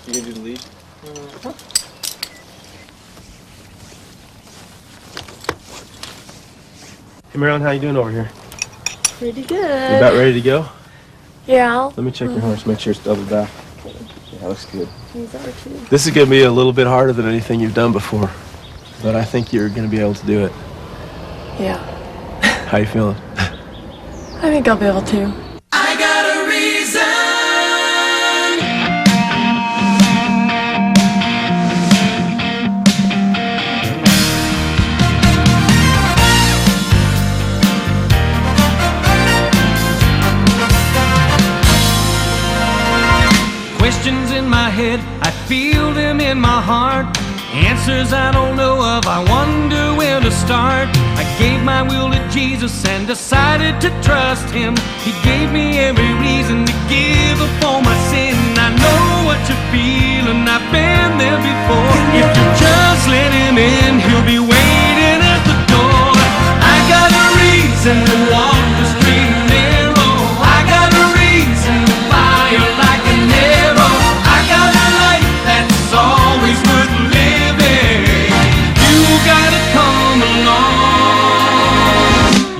You gonna do the lead? Hey Marilyn, how you doing over here? Pretty good. You about ready to go? Yeah. Let me check your horse, make sure it's double back. Yeah, looks good. These are too. This is gonna be a little bit harder than anything you've done before, but I think you're gonna be able to do it. Yeah. How you feeling? I think I'll be able to. I got a reason. Questions in my head, I feel them in my heart. Answers I don't know of, I wonder where to start. I gave my will to Jesus and decided to trust Him. He gave me every reason to give up all my sin. I know what you're feeling, I've been there before. If you just let Him in, He'll be waiting at the door. I got a reason to walk the street narrow. I got a reason to fire like an arrow. I got a life that's always worth living. You gotta come along.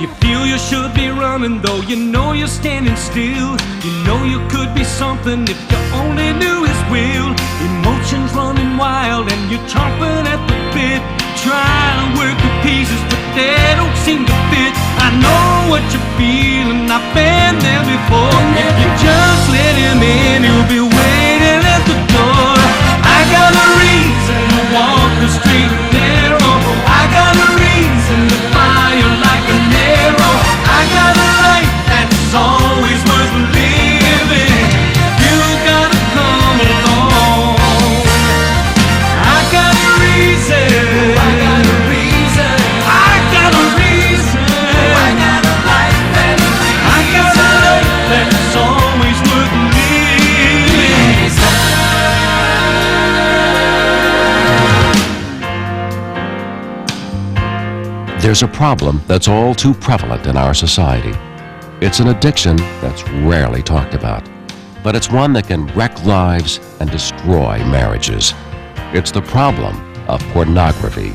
You feel you should be running, though you know you're standing still. You know you could be something if you only knew His will. Emotions running wild and you're chomping at the bit, trying to work the pieces, but they don't seem to fit. I know what you're feeling, I've been there before. If you just let Him in, He'll be waiting at the door. I got a reason to walk the street narrow. I got a reason to fire like an arrow. I got a life that's always worth living. You gotta come along. I got a reason. I got a reason. I got a reason. I got a life that's I got a life that's always worth living. There's a problem that's all too prevalent in our society. It's an addiction that's rarely talked about, but it's one that can wreck lives and destroy marriages. It's the problem of pornography.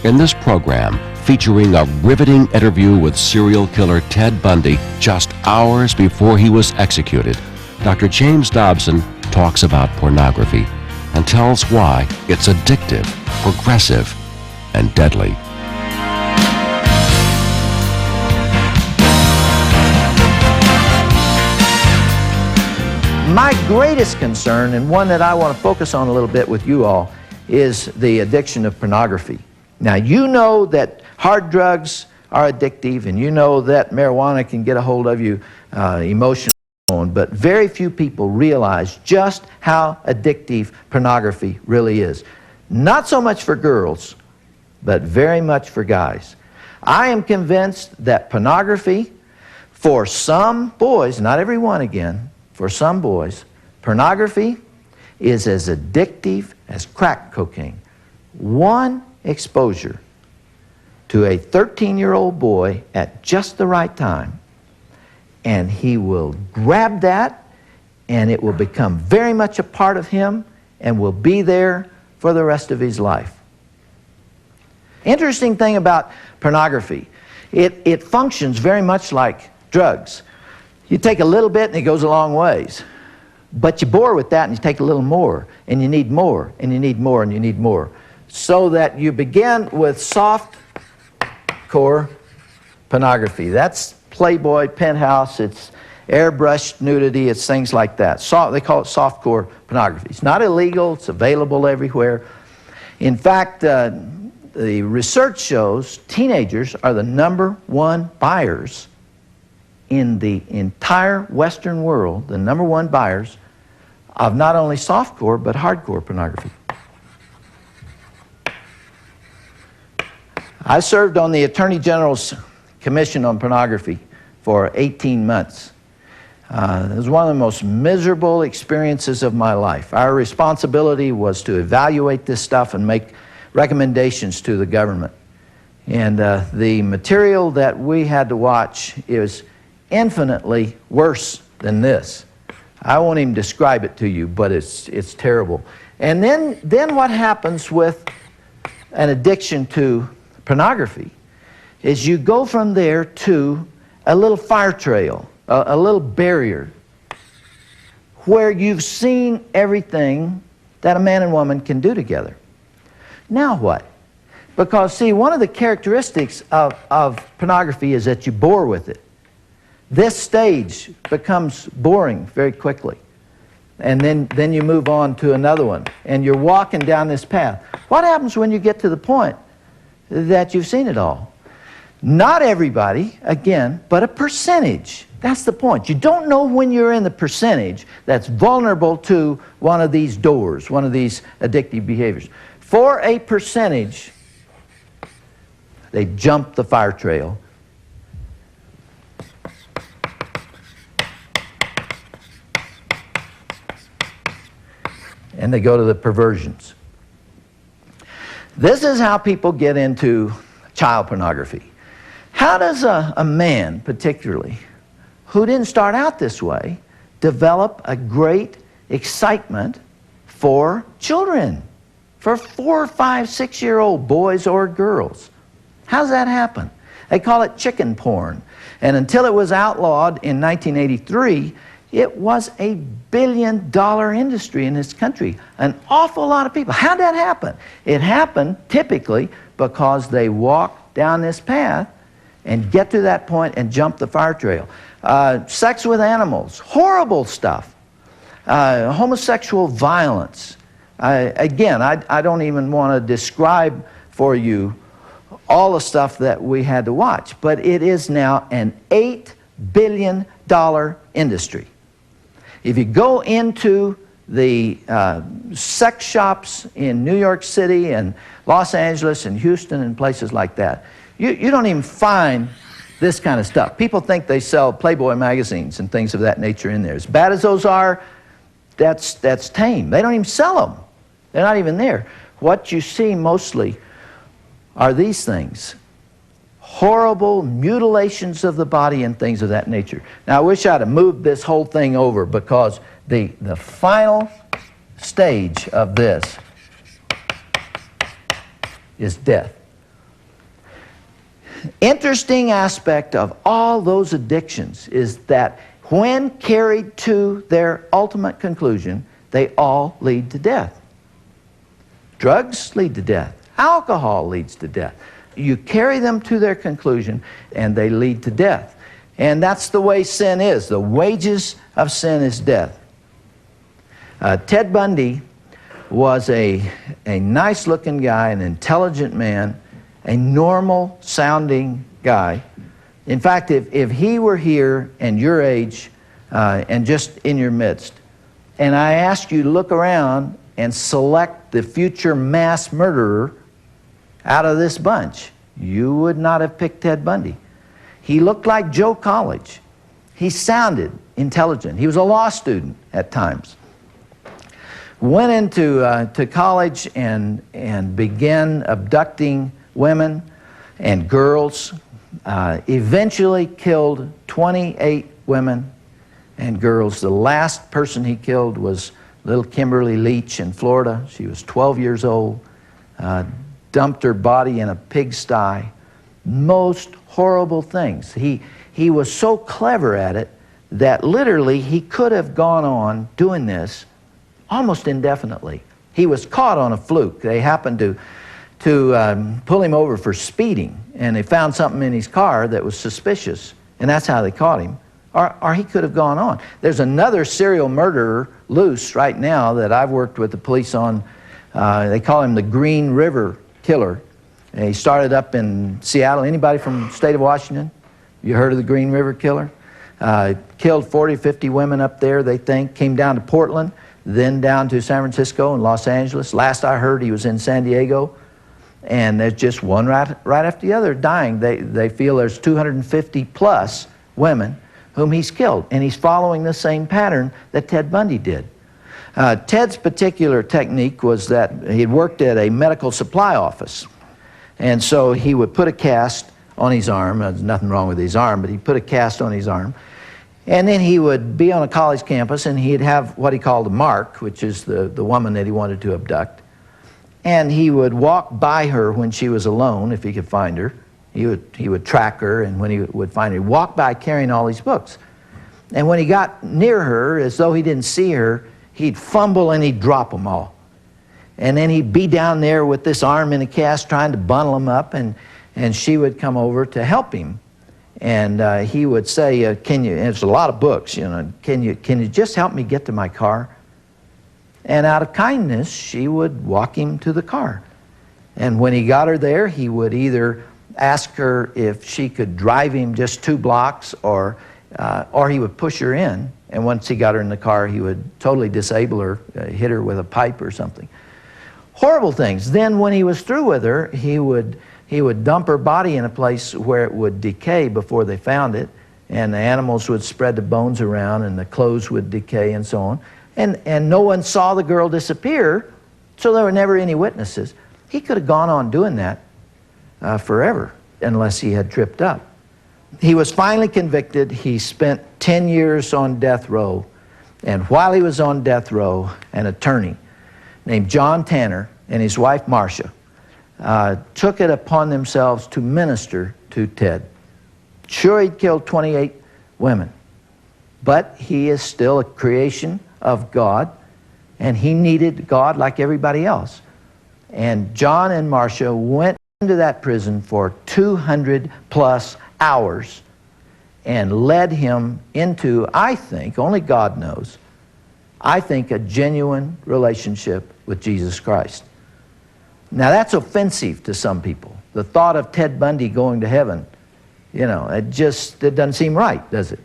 In this program, featuring a riveting interview with serial killer Ted Bundy just hours before he was executed, Dr. James Dobson talks about pornography and tells why it's addictive, progressive, and deadly. My greatest concern, and one that I want to focus on a little bit with you all, is the addiction of pornography. Now, you know that hard drugs are addictive, and you know that marijuana can get a hold of you emotionally, but very few people realize just how addictive pornography really is. Not so much for girls, but very much for guys. I am convinced that pornography, for some boys, not everyone again, for some boys, pornography is as addictive as crack cocaine. One exposure to a 13-year-old boy at just the right time, and he will grab that, and it will become very much a part of him and will be there for the rest of his life. Interesting thing about pornography, it functions very much like drugs. You take a little bit and it goes a long ways. But you bore with that and you take a little more, and you need more, and you need more, and you need more. So that you begin with soft core pornography. That's Playboy, Penthouse, it's airbrushed nudity, it's things like that. They call it soft core pornography. It's not illegal, it's available everywhere. In fact, the research shows teenagers are the #1 buyers in the entire Western world, the #1 buyers of not only softcore but hardcore pornography. I served on the Attorney General's Commission on Pornography for 18 months. It was one of the most miserable experiences of my life. Our responsibility was to evaluate this stuff and make recommendations to the government. And the material that we had to watch is infinitely worse than this. I won't even describe it to you, but it's terrible. And then what happens with an addiction to pornography is you go from there to a little fire trail, a little barrier, where you've seen everything that a man and woman can do together. Now what? Because, see, one of the characteristics of pornography is that you bore with it. This stage becomes boring very quickly. And then you move on to another one. And you're walking down this path. What happens when you get to the point that you've seen it all? Not everybody, again, but a percentage. That's the point. You don't know when you're in the percentage that's vulnerable to one of these doors, one of these addictive behaviors. For a percentage, they jump the fire trail. And they go to the perversions. This is how people get into child pornography. How does a man, particularly, who didn't start out this way, develop a great excitement for children, for 4, 5, 6-year-old boys or girls? How does that happen? They call it chicken porn. And until it was outlawed in 1983, it was a billion-dollar industry in this country. An awful lot of people. How did that happen? It happened typically because they walk down this path and get to that point and jump the fire trail. Sex with animals, horrible stuff. Homosexual violence. Again, I don't even want to describe for you all the stuff that we had to watch, but it is now an $8 billion industry. If you go into the sex shops in New York City and Los Angeles and Houston and places like that, you don't even find this kind of stuff. People think they sell Playboy magazines and things of that nature in there. As bad as those are, that's tame. They don't even sell them. They're not even there. What you see mostly are these things. Horrible mutilations of the body and things of that nature. Now, I wish I'd have moved this whole thing over, because the final stage of this is death. Interesting aspect of all those addictions is that when carried to their ultimate conclusion, they all lead to death. Drugs lead to death. Alcohol leads to death. You carry them to their conclusion and they lead to death. And that's the way sin is. The wages of sin is death. Ted Bundy was a nice-looking guy, an intelligent man, a normal-sounding guy. In fact, if he were here and your age and just in your midst, and I asked you to look around and select the future mass murderer out of this bunch, you would not have picked Ted Bundy. He looked like Joe College. He sounded intelligent. He was a law student at times. Went into to college and began abducting women and girls. Eventually killed 28 women and girls. The last person he killed was little Kimberly Leach in Florida. She was 12 years old. Dumped her body in a pigsty. Most horrible things. He was so clever at it that literally he could have gone on doing this almost indefinitely. He was caught on a fluke. They happened to pull him over for speeding, and they found something in his car that was suspicious, and that's how they caught him. Or he could have gone on. There's another serial murderer loose right now that I've worked with the police on. They call him the Green River Killer. And he started up in Seattle. Anybody from the state of Washington? You heard of the Green River Killer? Killed 40, 50 women up there, they think. Came down to Portland, then down to San Francisco and Los Angeles. Last I heard, he was in San Diego. And there's just one right after the other dying. They feel there's 250 plus women whom he's killed. And he's following the same pattern that Ted Bundy did. Ted's particular technique was that he'd worked at a medical supply office. And so he would put a cast on his arm. There's nothing wrong with his arm, but he'd put a cast on his arm. And then he would be on a college campus, and he'd have what he called a mark, which is the woman that he wanted to abduct. And he would walk by her when she was alone, if he could find her. He would track her, and when he would find her, he'd walk by carrying all these books. And when he got near her, as though he didn't see her, he'd fumble and he'd drop them all. And then he'd be down there with this arm in a cast trying to bundle them up, and she would come over to help him. And he would say, can you, and it's a lot of books, you know, can you just help me get to my car? And out of kindness, she would walk him to the car. And when he got her there, he would either ask her if she could drive him just 2 blocks, or he would push her in. And once he got her in the car, he would totally disable her, hit her with a pipe or something. Horrible things. Then when he was through with her, he would dump her body in a place where it would decay before they found it, and the animals would spread the bones around, and the clothes would decay and so on. And no one saw the girl disappear, so there were never any witnesses. He could have gone on doing that forever unless he had tripped up. He was finally convicted. He spent 10 years on death row, and while he was on death row, an attorney named John Tanner and his wife Marcia took it upon themselves to minister to Ted. Sure, he'd killed 28 women, but he is still a creation of God, and he needed God like everybody else. And John and Marcia went into that prison for 200+ hours and led him into, I think, only God knows, I think, a genuine relationship with Jesus Christ. Now that's offensive to some people. The thought of Ted Bundy going to heaven, you know, it doesn't seem right, does it?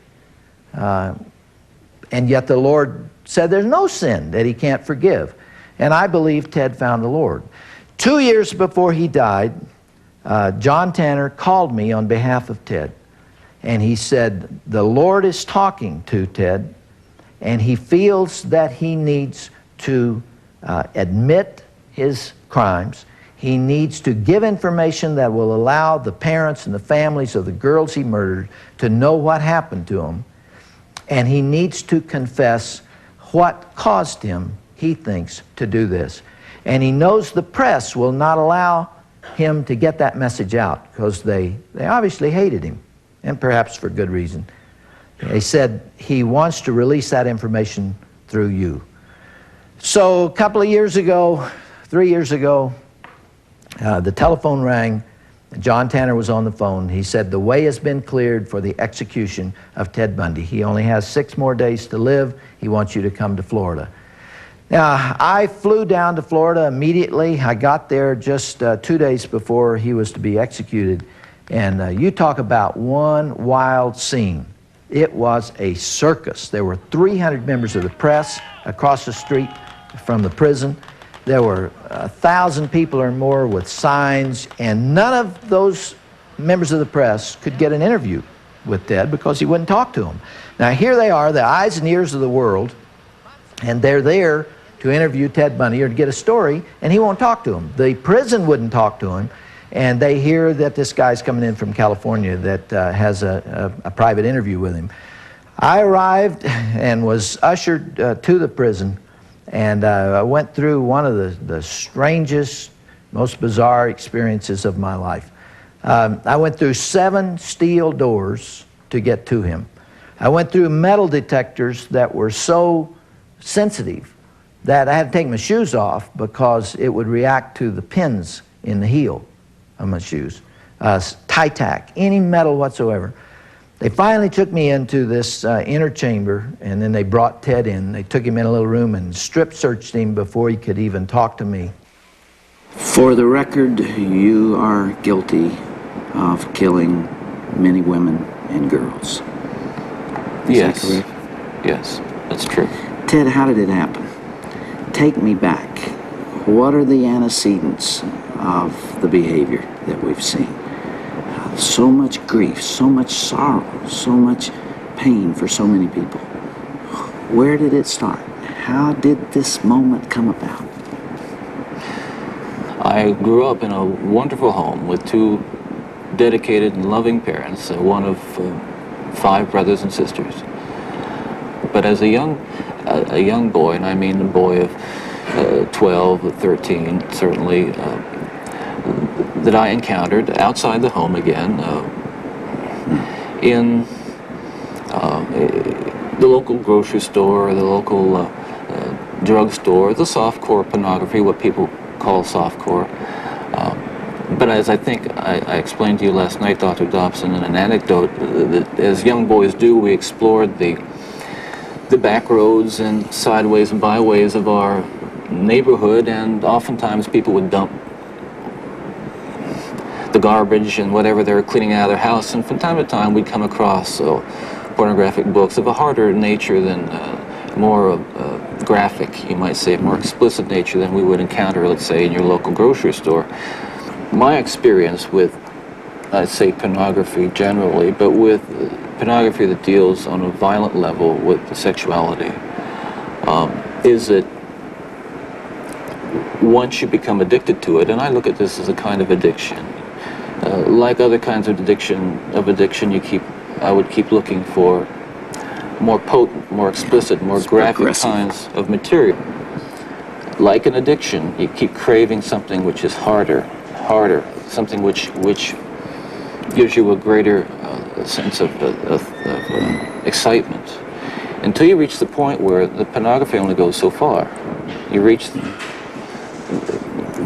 And yet the Lord said there's no sin that he can't forgive. And I believe Ted found the Lord. 2 years before he died, John Tanner called me on behalf of Ted. And he said, the Lord is talking to Ted, and he feels that he needs to admit his crimes. He needs to give information that will allow the parents and the families of the girls he murdered to know what happened to them. And he needs to confess what caused him, he thinks, to do this. And he knows the press will not allow him to get that message out because they obviously hated him, and perhaps for good reason. They said he wants to release that information through you. So a couple of years ago, 3 years ago, the telephone rang. John Tanner was on the phone. He said the way has been cleared for the execution of Ted Bundy. He only has 6 more days to live. He wants you to come to Florida. Now, I flew down to Florida immediately. I got there just 2 days before he was to be executed. And you talk about one wild scene. It was a circus. There were 300 members of the press across the street from the prison. There were 1,000 people or more with signs, and none of those members of the press could get an interview with Ted because he wouldn't talk to them. Now here they are, the eyes and ears of the world, and they're there to interview Ted Bundy or to get a story, and he won't talk to them. The prison wouldn't talk to him, and they hear that this guy's coming in from California that has a private interview with him. I arrived and was ushered to the prison, and I went through one of the strangest, most bizarre experiences of my life. I went through 7 steel doors to get to him. I went through metal detectors that were so sensitive that I had to take my shoes off because it would react to the pins in the heel of my shoes. Tie-tack, any metal whatsoever. They finally took me into this inner chamber, and then they brought Ted in. They took him in a little room and strip-searched him before he could even talk to me. For the record, you are guilty of killing many women and girls. Is that correct? Yes, that's true. Ted, how did it happen? Take me back. What are the antecedents of the behavior that we've seen? So much grief, so much sorrow, so much pain for so many people. Where did it start? How did this moment come about? I grew up in a wonderful home with two dedicated and loving parents, one of 5 brothers and sisters. But as a young boy, and I mean a boy of 12 or 13, certainly, that I encountered outside the home again, in the local grocery store, the local drugstore, the softcore pornography, what people call softcore. But as I think I explained to you last night, Dr. Dobson, in an anecdote, that as young boys do, we explored the back roads and sideways and byways of our neighborhood, and oftentimes people would dump the garbage and whatever they were cleaning out of their house, and from time to time we'd come across pornographic books of a harder nature than more graphic, you might say, more explicit nature than we would encounter, let's say, in your local grocery store. My experience with, I'd say, pornography generally, but with pornography that deals on a violent level with sexuality, is that once you become addicted to it, and I look at this as a kind of addiction, like other kinds of addiction, I would keep looking for more potent, more explicit, more graphic kinds of material. Like an addiction, you keep craving something which is harder, something which gives you a greater sense of excitement, until you reach the point where the pornography only goes so far. You reach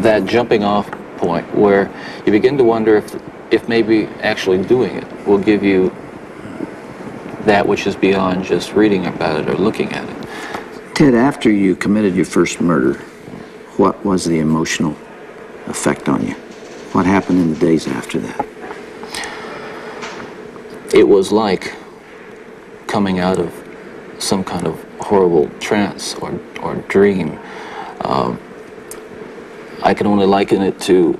that jumping off point where you begin to wonder if maybe actually doing it will give you that which is beyond just reading about it or looking at it. Ted, after you committed your first murder, what was the emotional effect on you? What happened in the days after that? It was like coming out of some kind of horrible trance or dream. I can only liken it to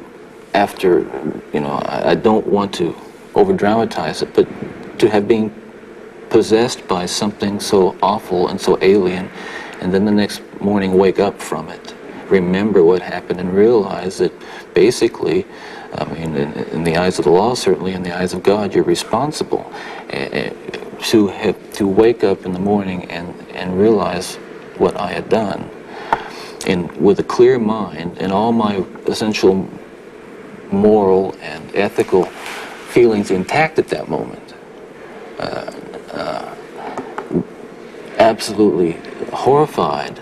after, I don't want to over-dramatize it, but to have been possessed by something so awful and so alien, and then the next morning wake up from it, remember what happened, and realize that basically, in the eyes of the law, certainly in the eyes of God, you're responsible. To wake up in the morning and realize what I had done, and with a clear mind and all my essential moral and ethical feelings intact at that moment, absolutely horrified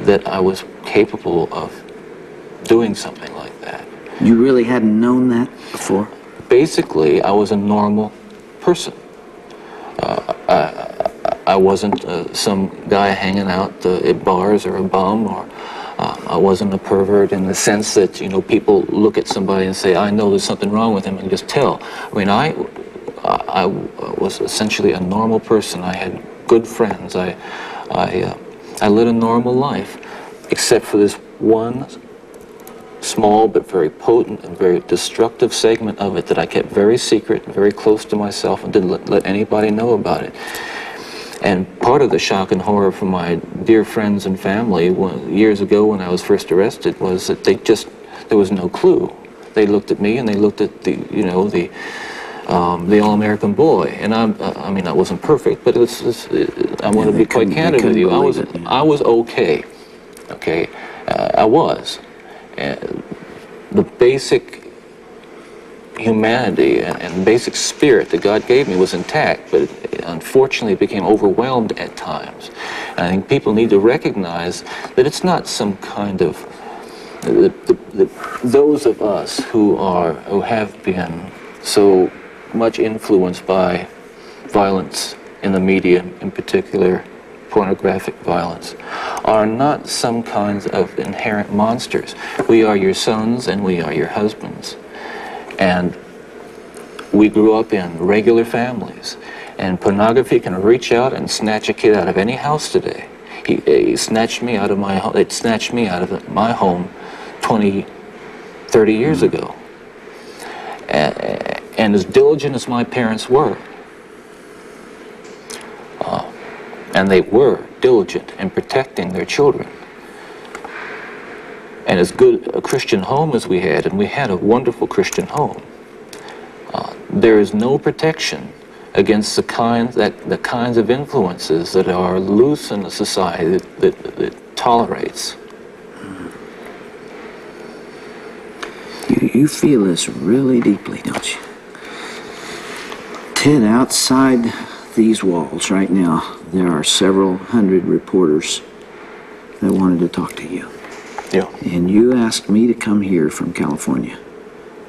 that I was capable of doing something like that. You really hadn't known that before? Basically, I was a normal person. I wasn't some guy hanging out at bars or a bum, or I wasn't a pervert in the sense that, people look at somebody and say, I know there's something wrong with him, and just tell. I was essentially a normal person. I had good friends. I led a normal life, except for this one small but very potent and very destructive segment of it that I kept very secret and very close to myself and didn't let anybody know about it. And part of the shock and horror from my dear friends and family years ago when I was first arrested was that there was no clue. They looked at me and they looked at the all-American boy, and I wasn't perfect, but I want to be quite candid with you. I was okay. I was. The basic humanity and basic spirit that God gave me was intact, but unfortunately it became overwhelmed at times. And I think people need to recognize that it's not some kind of those of us who have been so much influenced by violence in the media, in particular pornographic violence, are not some kinds of inherent monsters. We are your sons and we are your husbands. And we grew up in regular families. And pornography can reach out and snatch a kid out of any house today. He snatched me out of my home. It snatched me out of my home 20, 30 years ago. And as diligent as my parents were, And they were diligent in protecting their children. And as good a Christian home as we had, and we had a wonderful Christian home, there is no protection against the kinds of influences that are loose in a society that tolerates. You feel this really deeply, don't you? Ted, outside these walls right now, there are several hundred reporters that wanted to talk to you. Yeah. And you asked me to come here from California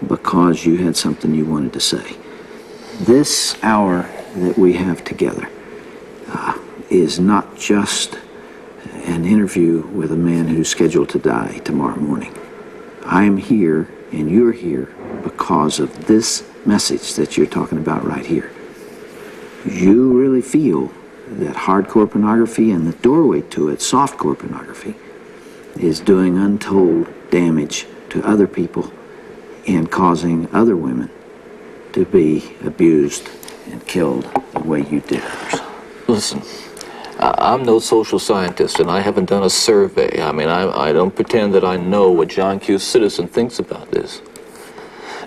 because you had something you wanted to say. This hour that we have together is not just an interview with a man who's scheduled to die tomorrow morning. I am here and you're here because of this message that you're talking about right here. You really feel that hardcore pornography and the doorway to it, softcore pornography, is doing untold damage to other people and causing other women to be abused and killed the way you did others. Listen, I'm no social scientist, and I haven't done a survey. I mean, I don't pretend that I know what John Q. Citizen thinks about this.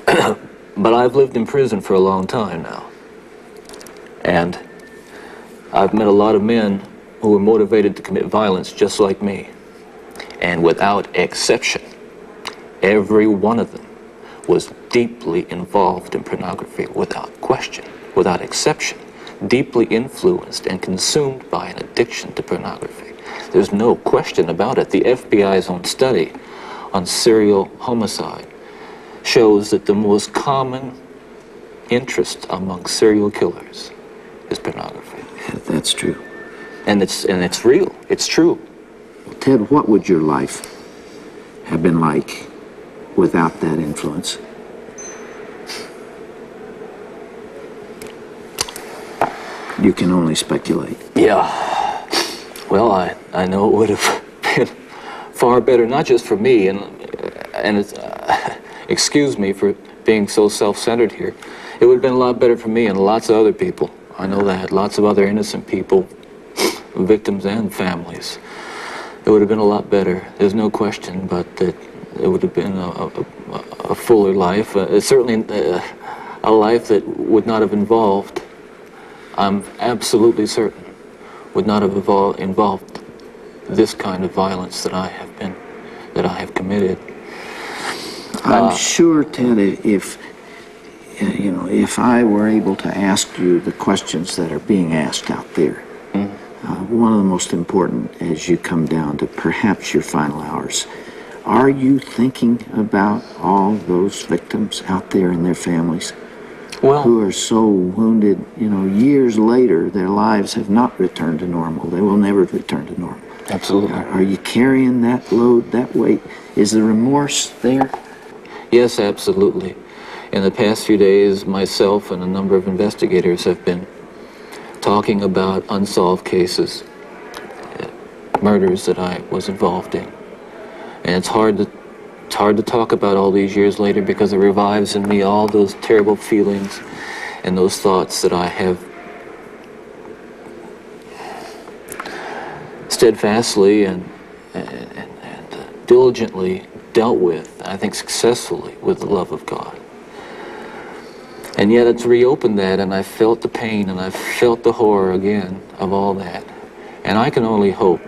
But I've lived in prison for a long time now. And I've met a lot of men who were motivated to commit violence just like me. And without exception, every one of them was deeply involved in pornography, without question, without exception, deeply influenced and consumed by an addiction to pornography. There's no question about it. The FBI's own study on serial homicide shows that the most common interest among serial killers is pornography. That's true. And it's real. It's true. Ted, what would your life have been like without that influence? You can only speculate. Yeah. Well, I know it would have been far better, not just for me, and it's, excuse me for being so self-centered here. It would have been a lot better for me and lots of other people. I know that. Lots of other innocent people, victims and families. It would have been a lot better. There's no question, but it would have been a fuller life. Certainly a life that would not have involved, I'm absolutely certain, would not have involved this kind of violence that I have committed. I'm sure, Ted, if I were able to ask you the questions that are being asked out there, one of the most important as you come down to perhaps your final hours, are you thinking about all those victims out there and their families who are so wounded, years later, their lives have not returned to normal. They will never return to normal. Absolutely. Are you carrying that load, that weight? Is the remorse there? Yes, absolutely. In the past few days, myself and a number of investigators have been talking about unsolved cases, murders that I was involved in. And it's hard to talk about all these years later because it revives in me all those terrible feelings and those thoughts that I have steadfastly and diligently dealt with, I think successfully, with the love of God. And yet it's reopened that, and I felt the pain, and I felt the horror again of all that. And I can only hope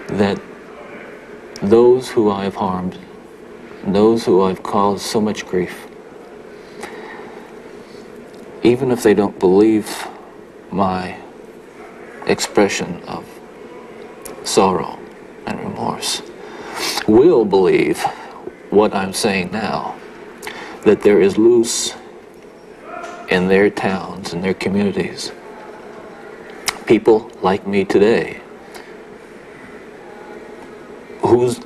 that those who I have harmed, those who I've caused so much grief, even if they don't believe my expression of sorrow and remorse, will believe what I'm saying now, that there is loose in their towns and their communities people like me today whose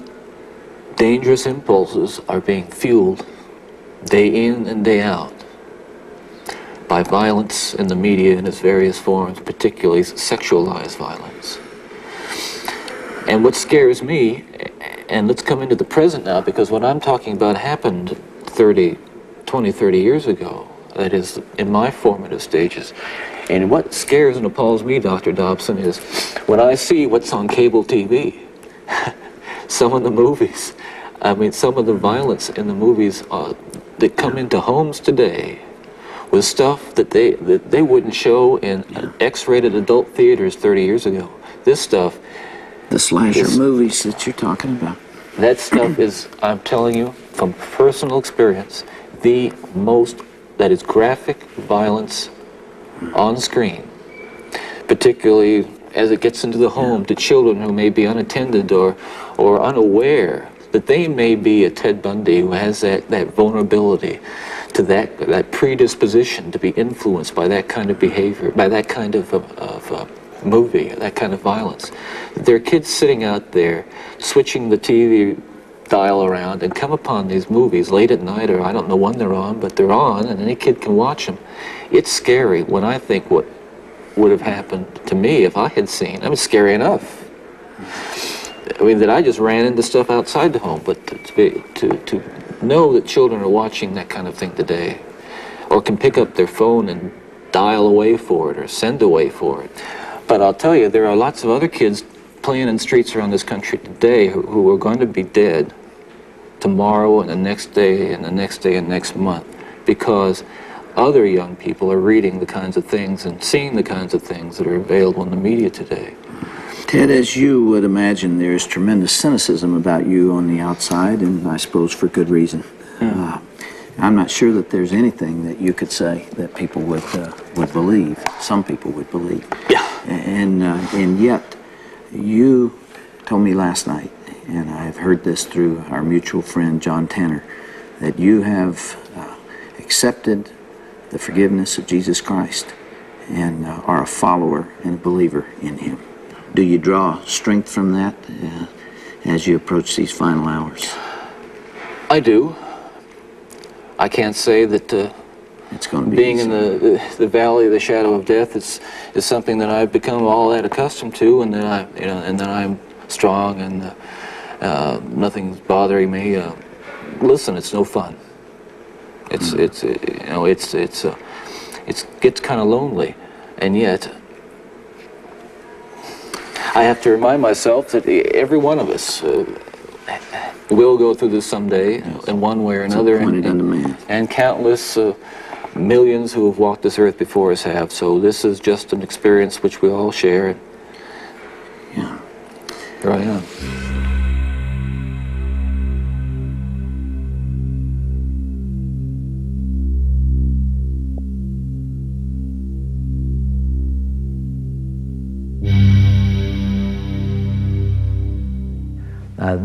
dangerous impulses are being fueled day in and day out by violence in the media in its various forms, particularly sexualized violence. And what scares me, and let's come into the present now, because what I'm talking about happened 20, 30 years ago, that is, in my formative stages. And what scares and appalls me, Dr. Dobson, is when I see what's on cable TV, some of the movies, I mean, some of the violence in the movies that come into homes today with stuff that they wouldn't show in X-rated adult theaters 30 years ago. This stuff... The slasher movies that you're talking about. That stuff is, I'm telling you, from personal experience, the most, that is graphic violence on screen, particularly as it gets into the home to children who may be unattended or unaware that they may be a Ted Bundy who has that vulnerability to that predisposition to be influenced by that kind of behavior, by that kind of movie, that kind of violence. There are kids sitting out there switching the TV dial around and come upon these movies late at night, or I don't know when they're on, but they're on and any kid can watch them. It's scary when I think what would have happened to me if I had seen. I mean, it's scary enough. I mean, that I just ran into stuff outside the home, but to know that children are watching that kind of thing today, or can pick up their phone and dial away for it or send away for it. But I'll tell you, there are lots of other kids playing in streets around this country today who are going to be dead tomorrow and the next day and the next day and next month because other young people are reading the kinds of things and seeing the kinds of things that are available in the media today. Ted, as you would imagine, there's tremendous cynicism about you on the outside, and I suppose for good reason. I'm not sure that there's anything that you could say that people would believe. Some people would believe. Yeah. And yet, you told me last night, and I've heard this through our mutual friend John Tanner, that you have accepted the forgiveness of Jesus Christ and are a follower and a believer in Him. Do you draw strength from that as you approach these final hours? I do. I can't say that it's going to be being easy. in the valley of the shadow of death is something that I've become all that accustomed to, and that I'm strong and nothing's bothering me. Listen, it's no fun. It gets kind of lonely, and yet I have to remind myself that every one of us will go through this someday, in one way or another, and countless millions who have walked this earth before us have. So this is just an experience which we all share. Yeah. Here I am.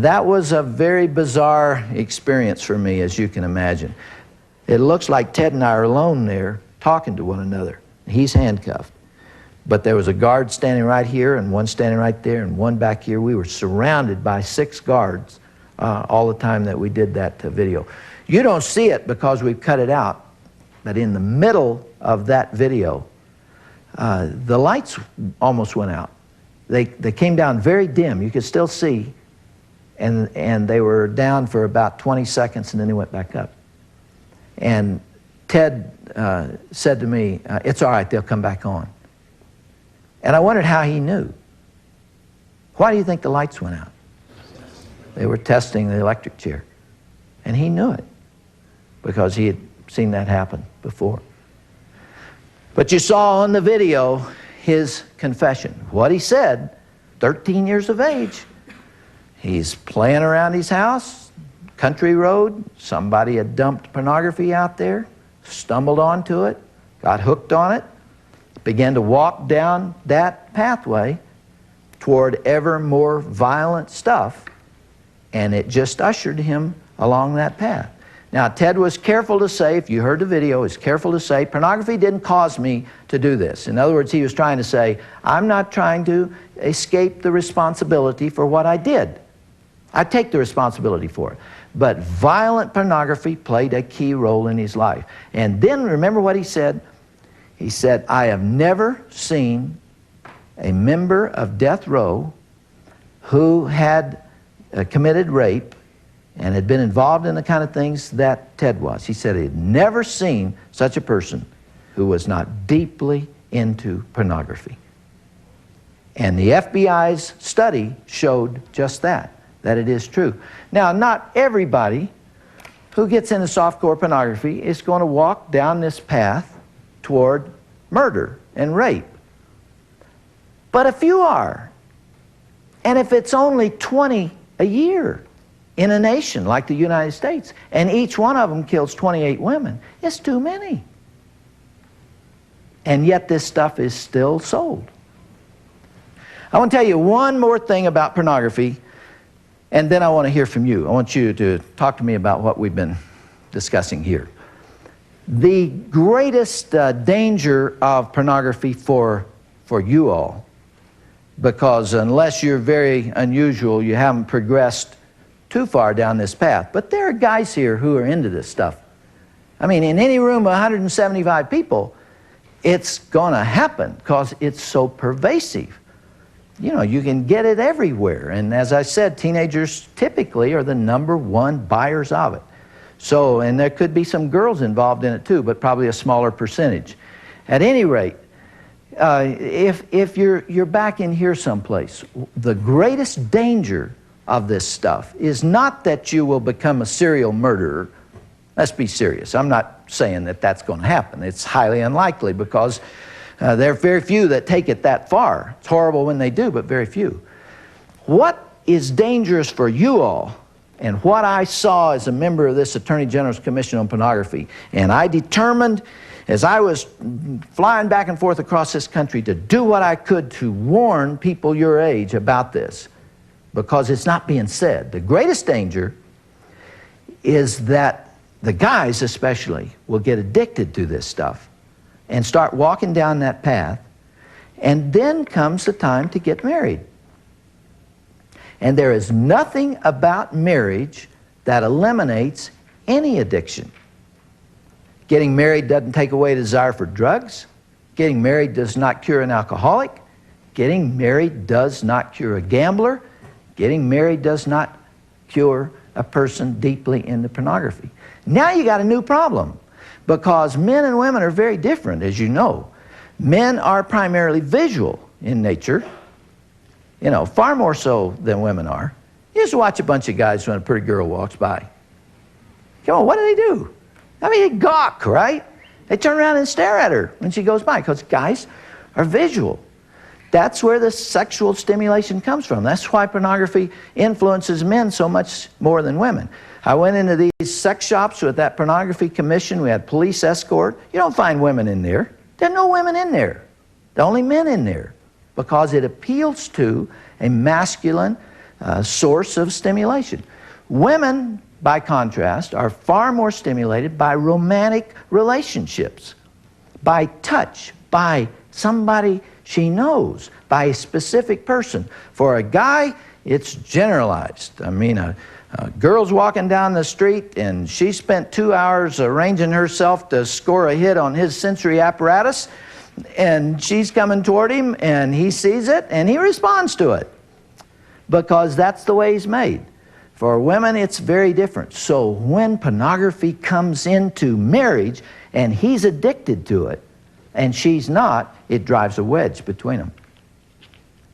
That was a very bizarre experience for me, as you can imagine. It looks like Ted and I are alone there talking to one another. He's handcuffed. But there was a guard standing right here and one standing right there and one back here. We were surrounded by 6 guards all the time that we did that video. You don't see it because we've cut it out, but in the middle of that video, the lights almost went out. They came down very dim. You could still see. And they were down for about 20 seconds, and then they went back up. And Ted said to me, it's all right, they'll come back on. And I wondered how he knew. Why do you think the lights went out? They were testing the electric chair. And he knew it, because he had seen that happen before. But you saw on the video his confession. What he said, 13 years of age. He's playing around his house, country road. Somebody had dumped pornography out there, stumbled onto it, got hooked on it, began to walk down that pathway toward ever more violent stuff, and it just ushered him along that path. Now, Ted was careful to say, if you heard the video, he was careful to say, pornography didn't cause me to do this. In other words, he was trying to say, I'm not trying to escape the responsibility for what I did. I take the responsibility for it. But violent pornography played a key role in his life. And then, remember what he said? He said, I have never seen a member of death row who had committed rape and had been involved in the kind of things that Ted was. He said he had never seen such a person who was not deeply into pornography. And the FBI's study showed just that it is true. Now, not everybody who gets into softcore pornography is going to walk down this path toward murder and rape. But a few are. And if it's only 20 a year in a nation like the United States, and each one of them kills 28 women, it's too many. And yet this stuff is still sold. I want to tell you one more thing about pornography, and then I want to hear from you. I want you to talk to me about what we've been discussing here. The greatest danger of pornography for you all, because unless you're very unusual, you haven't progressed too far down this path. But there are guys here who are into this stuff. I mean, in any room of 175 people, it's going to happen because it's so pervasive. You know, you can get it everywhere. And as I said, teenagers typically are the #1 buyers of it. So, and there could be some girls involved in it too, but probably a smaller percentage. At any rate, if you're back in here someplace, the greatest danger of this stuff is not that you will become a serial murderer. Let's be serious. I'm not saying that that's going to happen. It's highly unlikely because there are very few that take it that far. It's horrible when they do, but very few. What is dangerous for you all, and what I saw as a member of this Attorney General's Commission on Pornography, and I determined as I was flying back and forth across this country to do what I could to warn people your age about this, because it's not being said. The greatest danger is that the guys especially will get addicted to this stuff and start walking down that path, and then comes the time to get married. And there is nothing about marriage that eliminates any addiction. Getting married doesn't take away the desire for drugs. Getting married does not cure an alcoholic. Getting married does not cure a gambler. Getting married does not cure a person deeply into pornography. Now you got a new problem, because men and women are very different, as you know. Men are primarily visual in nature, you know, far more so than women are. You just watch a bunch of guys when a pretty girl walks by. Come on, what do? I mean, they gawk, right? They turn around and stare at her when she goes by, because guys are visual. That's where the sexual stimulation comes from. That's why pornography influences men so much more than women. I went into these sex shops with that pornography commission. We had police escort. You don't find women in there. There are no women in there. There are only men in there, because it appeals to a masculine source of stimulation. Women, by contrast, are far more stimulated by romantic relationships, by touch, by somebody she knows, by a specific person. For a guy, it's generalized. I mean, a girl's walking down the street and she spent 2 hours arranging herself to score a hit on his sensory apparatus, and she's coming toward him and he sees it and he responds to it, because that's the way he's made. For women, it's very different. So when pornography comes into marriage and he's addicted to it and she's not, it drives a wedge between them.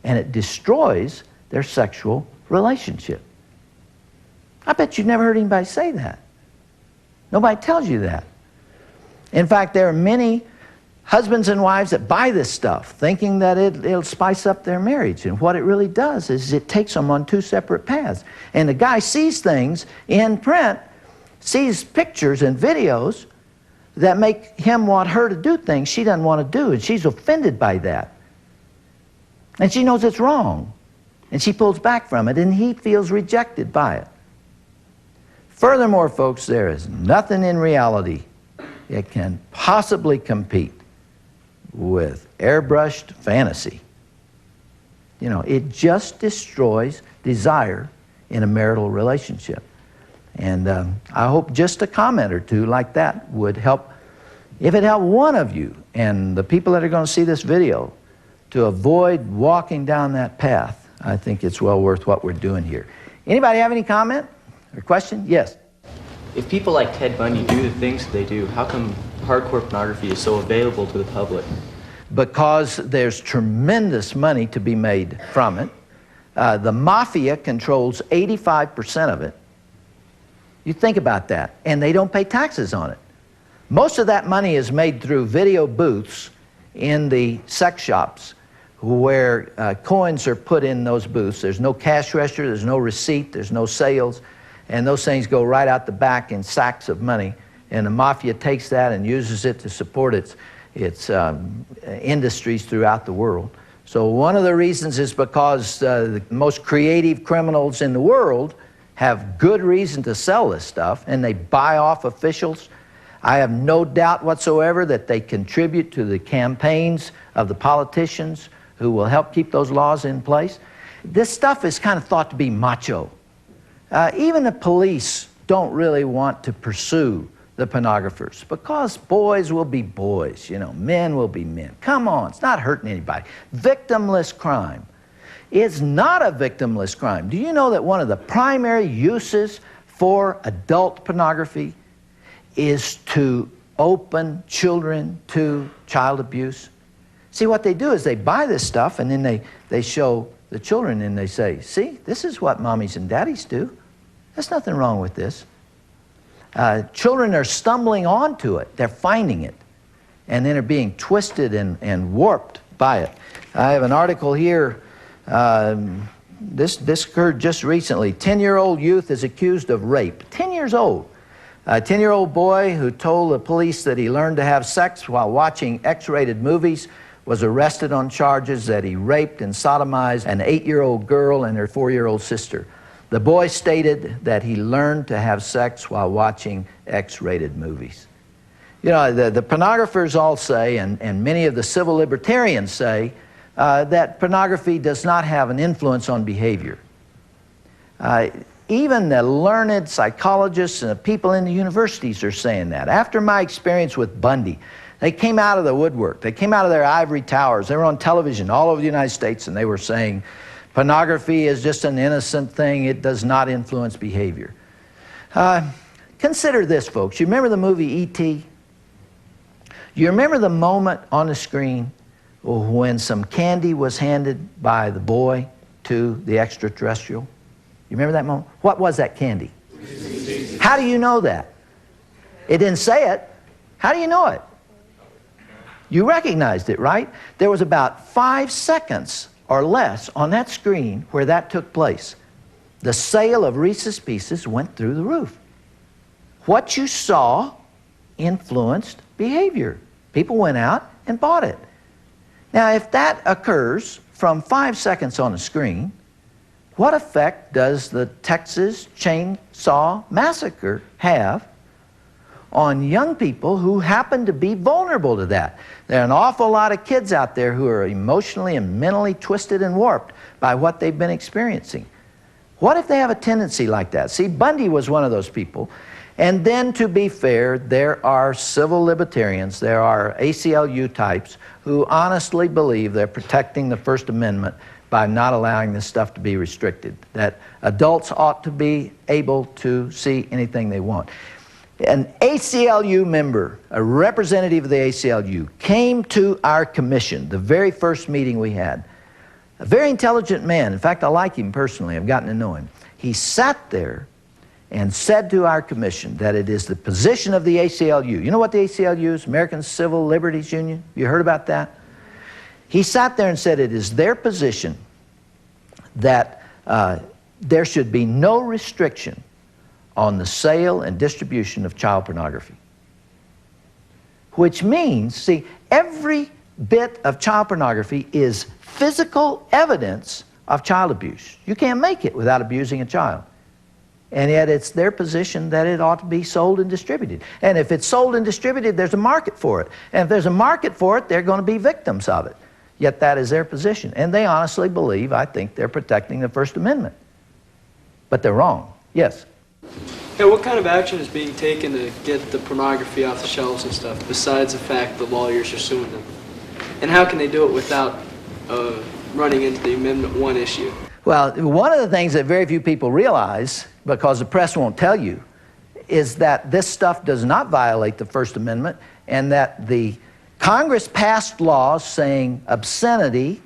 And it destroys their sexual relationship. I bet you've never heard anybody say that. Nobody tells you that. In fact, there are many husbands and wives that buy this stuff thinking that it'll spice up their marriage. And what it really does is it takes them on two separate paths. And the guy sees things in print, sees pictures and videos that make him want her to do things she doesn't want to do, and she's offended by that. And she knows it's wrong, and she pulls back from it, and he feels rejected by it. Furthermore, folks, there is nothing in reality that can possibly compete with airbrushed fantasy. You know, it just destroys desire in a marital relationship. And I hope just a comment or two like that would help. If it helped one of you and the people that are going to see this video to avoid walking down that path, I think it's well worth what we're doing here. Anybody have any comment or question? Yes. If people like Ted Bundy do the things that they do, how come hardcore pornography is so available to the public? because there's tremendous money to be made from it. The mafia controls 85% of it. You think about that, and they don't pay taxes on it. Most of that money is made through video booths in the sex shops where coins are put in those booths. There's no cash register, there's no receipt, there's no sales, and those things go right out the back in sacks of money, and the mafia takes that and uses it to support its industries throughout the world. So one of the reasons is because the most creative criminals in the world have good reason to sell this stuff, and they buy off officials. I have no doubt whatsoever that they contribute to the campaigns of the politicians who will help keep those laws in place. This stuff is kind of thought to be macho. Even the police don't really want to pursue the pornographers because boys will be boys, you know, men will be men. Come on, it's not hurting anybody. Victimless crime. It's not a victimless crime. Do you know that one of the primary uses for adult pornography is to open children to child abuse? See, what they do is they buy this stuff and then they show the children and they say, see, this is what mommies and daddies do. There's nothing wrong with this. Children are stumbling onto it. They're finding it. And then are being twisted and warped by it. I have an article here. This occurred just recently. 10-year-old youth is accused of rape. 10 years old. A 10-year-old boy who told the police that he learned to have sex while watching X-rated movies was arrested on charges that he raped and sodomized an 8-year-old girl and her 4-year-old sister. The boy stated that he learned to have sex while watching X-rated movies. You know, the pornographers all say, and many of the civil libertarians say, that pornography does not have an influence on behavior. Even the learned psychologists and the people in the universities are saying that. After my experience with Bundy, they came out of the woodwork. They came out of their ivory towers. They were on television all over the United States, and they were saying, pornography is just an innocent thing. It does not influence behavior. Consider this, folks. You remember the movie E.T.? You remember the moment on the screen when some candy was handed by the boy to the extraterrestrial? You remember that moment? What was that candy? How do you know that? It didn't say it. How do you know it? You recognized it, right? There was about 5 seconds or less on that screen where that took place. The sale of Reese's Pieces went through the roof. What you saw influenced behavior. People went out and bought it. Now, if that occurs from 5 seconds on a screen, what effect does the Texas Chainsaw Massacre have on young people who happen to be vulnerable to that? There are an awful lot of kids out there who are emotionally and mentally twisted and warped by what they've been experiencing. What if they have a tendency like that? See, Bundy was one of those people. And then, to be fair, there are civil libertarians, there are ACLU types who honestly believe they're protecting the First Amendment by not allowing this stuff to be restricted, that adults ought to be able to see anything they want. An ACLU member, a representative of the ACLU, came to our commission, the very first meeting we had. A very intelligent man. In fact, I like him personally. I've gotten to know him. He sat there and said to our commission that it is the position of the ACLU. You know what the ACLU is? American Civil Liberties Union? You heard about that? He sat there and said it is their position that there should be no restriction on the sale and distribution of child pornography. Which means, see, every bit of child pornography is physical evidence of child abuse. You can't make it without abusing a child. And yet it's their position that it ought to be sold and distributed. And if it's sold and distributed, there's a market for it. And if there's a market for it, they're going to be victims of it. Yet that is their position. And they honestly believe, I think, they're protecting the First Amendment. But they're wrong. Yes? Hey, what kind of action is being taken to get the pornography off the shelves and stuff, besides the fact the lawyers are suing them? And how can they do it without running into the Amendment 1 issue? Well, one of the things that very few people realize, because the press won't tell you, is that this stuff does not violate the First Amendment, and that the Congress passed laws saying obscenity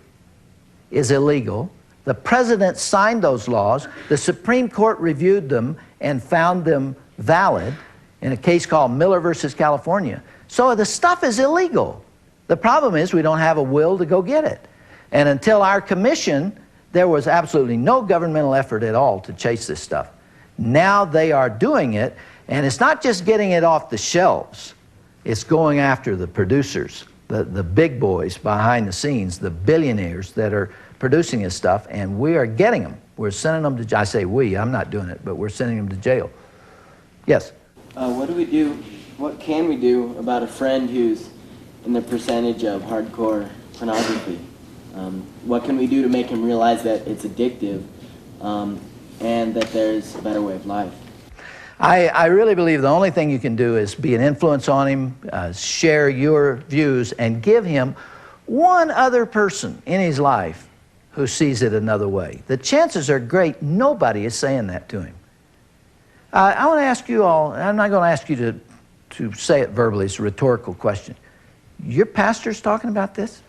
is illegal. The president signed those laws. The Supreme Court reviewed them and found them valid in a case called Miller versus California. So the stuff is illegal. The problem is we don't have a will to go get it. And until our commission, there was absolutely no governmental effort at all to chase this stuff. Now they are doing it, and it's not just getting it off the shelves. It's going after the producers, the big boys behind the scenes, the billionaires that are producing this stuff, and we are getting them. We're sending them to, I say we, I'm not doing it, but we're sending them to jail. Yes? What can we do about a friend who's in the percentage of hardcore pornography? What can we do to make him realize that it's addictive and that there's a better way of life? I really believe the only thing you can do is be an influence on him, share your views, and give him one other person in his life who sees it another way. The chances are great nobody is saying that to him. I want to ask you all, I'm not going to ask you to say it verbally, it's a rhetorical question. Your pastor's talking about this?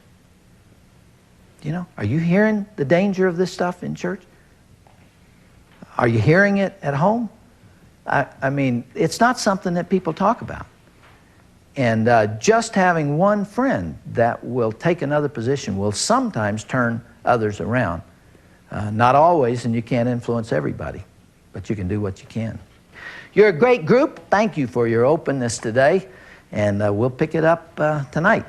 You know, are you hearing the danger of this stuff in church? Are you hearing it at home? I mean, it's not something that people talk about. And just having one friend that will take another position will sometimes turn others around. Not always, and you can't influence everybody, but you can do what you can. You're a great group. Thank you for your openness today, and we'll pick it up tonight.